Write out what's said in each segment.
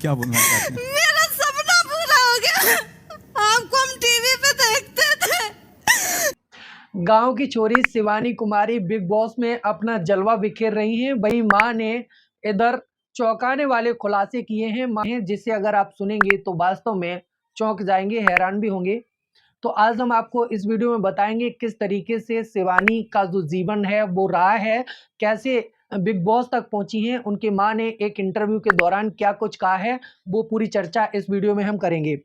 क्या बोलना चाहते हैं? मेरा सपना पूरा हो गया। आपको हम टीवी पे देखते थे। गांव की छोरी शिवानी कुमारी बिग बॉस में अपना जलवा बिखेर रही हैं। वहीं मां ने इधर चौंकाने वाले खुलासे किए हैं जिसे अगर आप सुनेंगे तो वास्तव में चौंक जाएंगे, हैरान भी होंगे। तो आज हम आपको इस वीडियो में बताएंगे किस तरीके से शिवानी का जो जीवन है वो रहा है, कैसे बिग बॉस तक पहुंची हैं, उनकी मां ने एक इंटरव्यू के दौरान क्या कुछ कहा है, वो पूरी चर्चा इस वीडियो में हम करेंगे।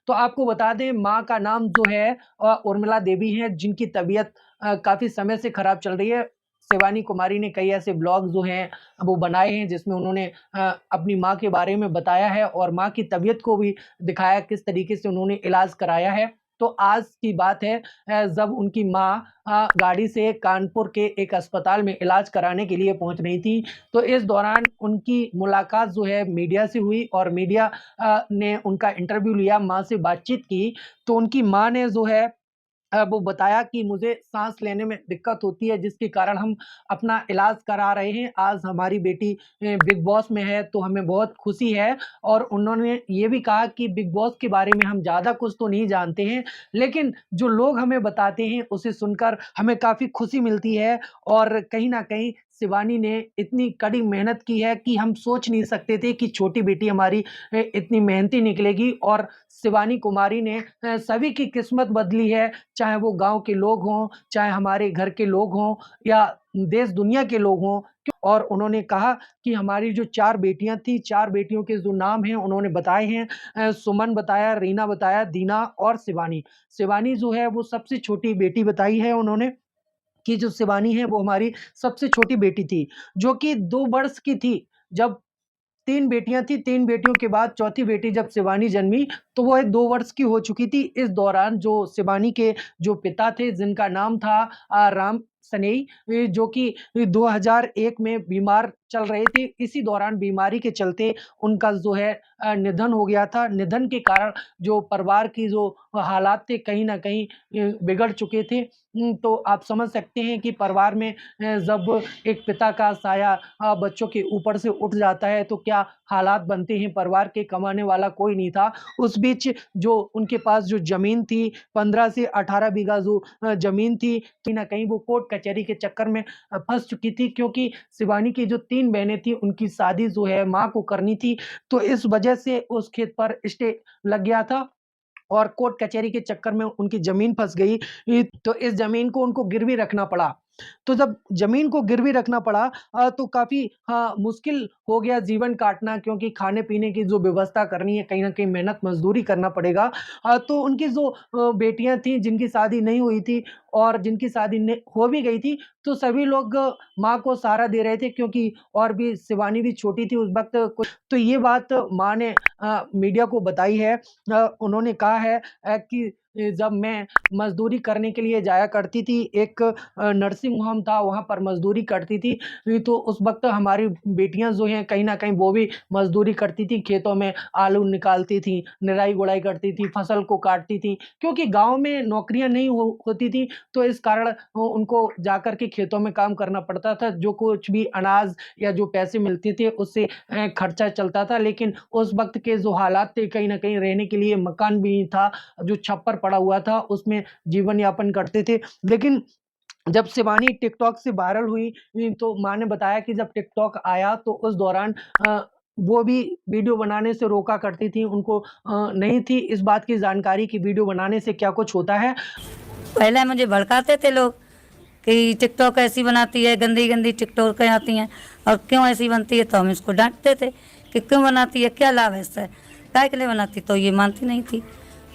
तो आपको बता दें, मां का नाम जो है उर्मिला देवी है, जिनकी तबीयत काफ़ी समय से खराब चल रही है। शिवानी कुमारी ने कई ऐसे ब्लॉग जो हैं वो बनाए हैं जिसमें उन्होंने अपनी मां के बारे में बताया है और मां की तबीयत को भी दिखाया, किस तरीके से उन्होंने इलाज कराया है। तो आज की बात है, जब उनकी मां गाड़ी से कानपुर के एक अस्पताल में इलाज कराने के लिए पहुंच रही थी, तो इस दौरान उनकी मुलाकात जो है मीडिया से हुई और मीडिया ने उनका इंटरव्यू लिया, मां से बातचीत की। तो उनकी मां ने जो है वो बताया कि मुझे सांस लेने में दिक्कत होती है, जिसके कारण हम अपना इलाज करा रहे हैं। आज हमारी बेटी बिग बॉस में है तो हमें बहुत खुशी है। और उन्होंने ये भी कहा कि बिग बॉस के बारे में हम ज़्यादा कुछ तो नहीं जानते हैं, लेकिन जो लोग हमें बताते हैं उसे सुनकर हमें काफ़ी खुशी मिलती है। और कहीं ना कहीं शिवानी ने इतनी कड़ी मेहनत की है कि हम सोच नहीं सकते थे कि छोटी बेटी हमारी इतनी मेहनती निकलेगी। और शिवानी कुमारी ने सभी की किस्मत बदली है, चाहे वो गांव के लोग हों, चाहे हमारे घर के लोग हों, या देश दुनिया के लोग हों। और उन्होंने कहा कि हमारी जो 4 बेटियां थी, 4 बेटियों के जो नाम हैं उन्होंने बताए हैं। सुमन बताया, रीना बताया, दीना और शिवानी। शिवानी जो है वो सबसे छोटी बेटी बताई है उन्होंने, कि जो शिवानी है वो हमारी सबसे छोटी बेटी थी, जो कि 2 वर्ष की थी जब 3 बेटियां थी। 3 बेटियों के बाद चौथी बेटी जब शिवानी जन्मी तो वो 2 वर्ष की हो चुकी थी। इस दौरान जो शिवानी के जो पिता थे, जिनका नाम था राम सनेई, जो कि 2001 में बीमार चल रहे थे। इसी दौरान बीमारी के चलते उनका जो है निधन हो गया था। निधन के कारण जो परिवार की जो हालात थे कहीं न कहीं बिगड़ चुके थे। तो आप समझ सकते हैं कि परिवार में जब एक पिता का साया बच्चों के ऊपर से उठ जाता है तो क्या हालात बनते हैं। परिवार के कमाने वाला कोई नहीं था। उस बीच जो उनके पास जो ज़मीन थी, 15 से 18 बीघा जो ज़मीन थी, कहीं न कहीं वो कोर्ट कचहरी के चक्कर में फँस चुकी थी, क्योंकि शिवानी की जो 3 बहनें थी उनकी शादी जो है माँ को करनी थी। तो इस वजह से उस खेत पर स्टे लग गया था और कोर्ट कचहरी के चक्कर में उनकी ज़मीन फँस गई। तो इस ज़मीन को उनको गिरवी रखना पड़ा। तो जब ज़मीन को गिरवी रखना पड़ा तो काफ़ी मुश्किल हो गया जीवन काटना, क्योंकि खाने-पीने की जो व्यवस्था करनी है, कहीं न कहीं मेहनत मज़दूरी करना पड़ेगा। तो उनकी जो बेटियाँ थीं जिनकी शादी नहीं हुई थी और जिनकी शादी ने हो भी गई थी, तो सभी लोग माँ को सहारा दे रहे थे, क्योंकि और भी शिवानी भी छोटी थी उस वक़्त। तो ये बात माँ ने मीडिया को बताई है। उन्होंने कहा है कि जब मैं मज़दूरी करने के लिए जाया करती थी, एक नर्सिंग होम था, वहाँ पर मज़दूरी करती थी। तो उस वक़्त हमारी बेटियाँ जो हैं कहीं न कहीं वो भी मज़दूरी करती थी, खेतों में आलू निकालती थीं, निराई-गुड़ाई करती थी, फसल को काटती थीं। क्योंकि गाँव में नौकरियाँ नहीं होती थी, तो इस कारण वो उनको जाकर के खेतों में काम करना पड़ता था। जो कुछ भी अनाज या जो पैसे मिलते थे उससे खर्चा चलता था। लेकिन उस वक़्त के जो हालात थे, कहीं न कहीं रहने के लिए मकान भी नहीं था, जो छप्पर पड़ा हुआ था उसमें जीवन यापन करते थे। लेकिन जब शिवानी टिकटॉक से वायरल हुई, तो माँ ने बताया कि जब टिकटॉक आया तो उस दौरान वो भी वीडियो बनाने से रोका करती थी। उनको नहीं थी इस बात की जानकारी कि वीडियो बनाने से क्या कुछ होता है। पहले मुझे भड़काते थे लोग कि टिकटॉक ऐसी बनाती है, गंदी गंदी टिकटॉक आती हैं और क्यों ऐसी बनती है, तो हम इसको डांटते थे कि क्यों बनाती है, क्या लाभ है इससे, काय के लिए बनाती। तो ये मानती नहीं थी,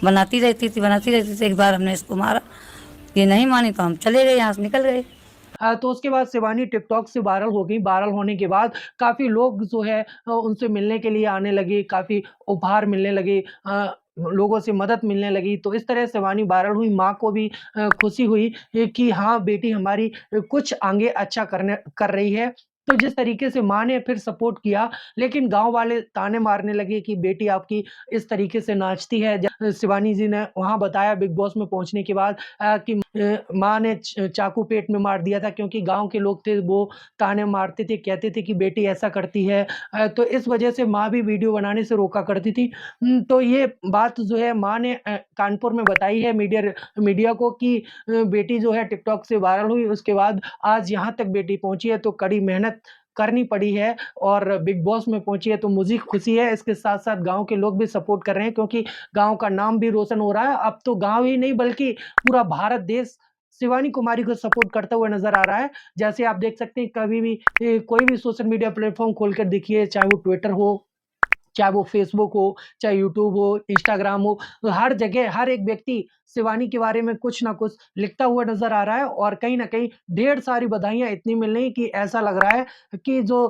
बनाती रहती थी। एक बार हमने इसको मारा, ये नहीं मानी तो हम चले गए, यहाँ से निकल गए। तो उसके बाद शिवानी टिकटॉक से वायरल हो गई। वायरल होने के बाद काफ़ी लोग जो है उनसे मिलने के लिए आने लगे, काफ़ी उपहार मिलने लगे, लोगों से मदद मिलने लगी। तो इस तरह शिवानी वायरल हुई। माँ को भी खुशी हुई कि हाँ, बेटी हमारी कुछ आगे अच्छा कर रही है। तो जिस तरीके से माँ ने फिर सपोर्ट किया, लेकिन गाँव वाले ताने मारने लगे कि बेटी आपकी इस तरीके से नाचती है। शिवानी जी ने वहाँ बताया बिग बॉस में पहुँचने के बाद कि माँ ने चाकू पेट में मार दिया था, क्योंकि गाँव के लोग थे वो ताने मारते थे, कहते थे कि बेटी ऐसा करती है। तो इस वजह से माँ भी वीडियो बनाने से रोका करती थी। तो ये बात जो है माँ ने कानपुर में बताई है मीडिया को कि बेटी जो है टिकटॉक से वायरल हुई, उसके बाद आज यहाँ तक बेटी पहुँची है, तो कड़ी मेहनत करनी पड़ी है और बिग बॉस में पहुँची है, तो मुझे खुशी है। इसके साथ-साथ गाँव के लोग भी सपोर्ट कर रहे हैं, क्योंकि गाँव का नाम भी रोशन हो रहा है। अब तो गाँव ही नहीं बल्कि पूरा भारत देश शिवानी कुमारी को सपोर्ट करता हुआ नज़र आ रहा है। जैसे आप देख सकते हैं, कभी भी कोई भी सोशल मीडिया प्लेटफ़ॉर्म खोलकर देखिए, चाहे वो ट्विटर हो, चाहे वो फ़ेसबुक हो, चाहे यूट्यूब हो, इंस्टाग्राम हो, तो हर जगह हर एक व्यक्ति शिवानी के बारे में कुछ न कुछ लिखता हुआ नज़र आ रहा है और कहीं न कहीं ढेर सारी बधाइयाँ इतनी मिल रही हैं कि ऐसा लग रहा है कि जो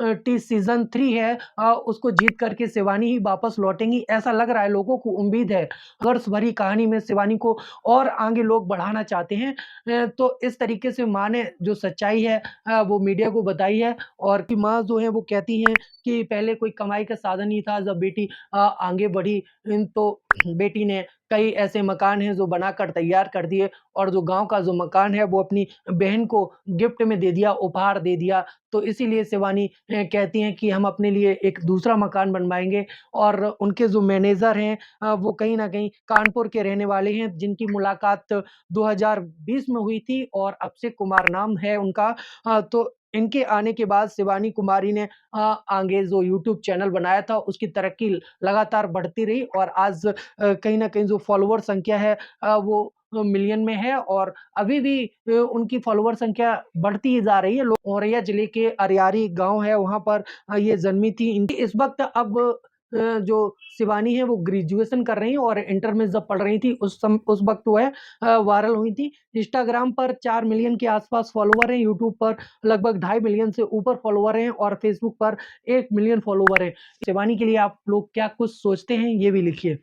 टी सीज़न 3 है उसको जीत कर के शिवानी ही वापस लौटेंगी, ऐसा लग रहा है। लोगों को उम्मीद है। संघर्ष भरी कहानी में शिवानी को और आगे लोग बढ़ाना चाहते हैं। तो इस तरीके से माँ ने जो सच्चाई है वो मीडिया को बताई है और कि माँ जो है वो कहती हैं कि पहले कोई कमाई का साधन नहीं था, जब बेटी आगे बढ़ी तो बेटी ने कई ऐसे मकान हैं जो बनाकर तैयार कर दिए और जो गाँव का जो मकान है वो अपनी बहन को गिफ्ट में दे दिया, उपहार दे दिया। तो इसीलिए शिवानी कहती हैं कि हम अपने लिए एक दूसरा मकान बनवाएँगे और उनके जो मैनेजर हैं वो कहीं न कहीं कानपुर के रहने वाले हैं, जिनकी मुलाकात 2020 में हुई थी और अभिषेक कुमार नाम है उनका। तो इनके आने के बाद शिवानी कुमारी ने आगे जो यूट्यूब चैनल बनाया था उसकी तरक्की लगातार बढ़ती रही और आज कहीं न कहीं जो फॉलोवर संख्या है वो मिलियन में है और अभी भी उनकी फॉलोवर संख्या बढ़ती ही जा रही है। औरैया जिले के अरियारी गाँव है, वहाँ पर ये जन्मी थी। इनकी इस वक़्त अब जो शिवानी है वो ग्रेजुएशन कर रही हैं और इंटर में जब पढ़ रही थी उस वक़्त वो है वायरल हुई थी। इंस्टाग्राम पर 4 मिलियन के आस-पास फॉलोवर हैं, यूट्यूब पर लगभग 2.5 मिलियन से ऊपर फॉलोवर हैं और फेसबुक पर 1 मिलियन फॉलोवर हैं। शिवानी के लिए आप लोग क्या कुछ सोचते हैं, ये भी लिखिए।